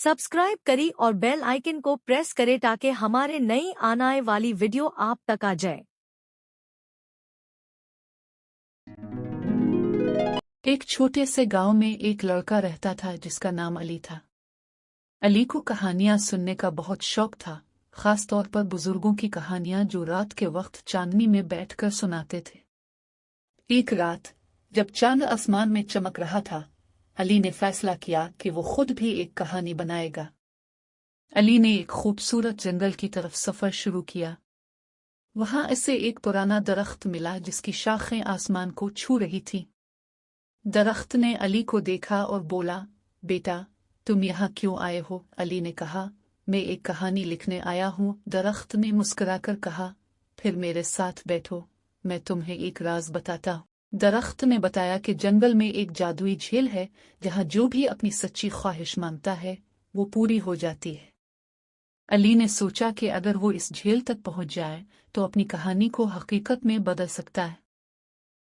Subscribe करी और bell icon को प्रेस करें ताकि हमारे नई आने वाली वीडियो आप तक आ जाए। एक छोटे से गांव में एक लड़का रहता था जिसका नाम अली था। अली को कहानियां सुनने का बहुत शौक था, खास तौर पर बुजुर्गों की कहानियां जो रात के वक्त चांदनी में बैठकर सुनाते थे। एक रात जब चांद आसमान में चमक रहा था, अली ने फैसला किया कि वो खुद भी एक कहानी बनाएगा। अली ने एक खूबसूरत जंगल की तरफ सफर शुरू किया। वहां इसे एक पुराना दरख्त मिला जिसकी शाखें आसमान को छू रही थीं। दरख्त ने अली को देखा और बोला, बेटा तुम यहाँ क्यों आए हो? अली ने कहा, मैं एक कहानी लिखने आया हूँ। दरख्त ने मुस्कुराकर कहा, फिर मेरे साथ बैठो, मैं तुम्हें एक राज बताता हूँ। दरख्त ने बताया कि जंगल में एक जादुई झील है जहाँ जो भी अपनी सच्ची ख्वाहिश मांगता है वो पूरी हो जाती है। अली ने सोचा कि अगर वो इस झील तक पहुंच जाए तो अपनी कहानी को हकीकत में बदल सकता है।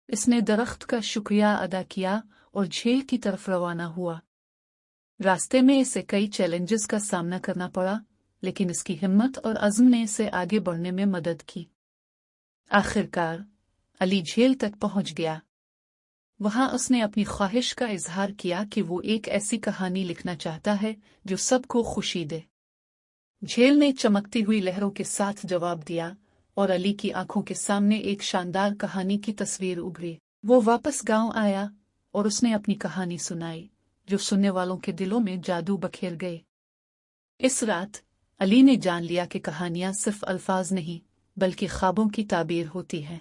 इसने दरख्त का शुक्रिया अदा किया और झील की तरफ रवाना हुआ। रास्ते में इसे कई चैलेंजेस का सामना करना पड़ा, लेकिन इसकी हिम्मत और अज़्म ने इसे आगे बढ़ने में मदद की। आखिरकार अली झील तक पहुंच गया। वहां उसने अपनी ख्वाहिश का इजहार किया कि वो एक ऐसी कहानी लिखना चाहता है जो सबको खुशी दे। झील ने चमकती हुई लहरों के साथ जवाब दिया और अली की आंखों के सामने एक शानदार कहानी की तस्वीर उभरी। वो वापस गांव आया और उसने अपनी कहानी सुनाई, जो सुनने वालों के दिलों में जादू बखेर गए। इस रात अली ने जान लिया कि कहानियां सिर्फ अल्फाज नहीं बल्कि ख्वाबों की ताबीर होती हैं।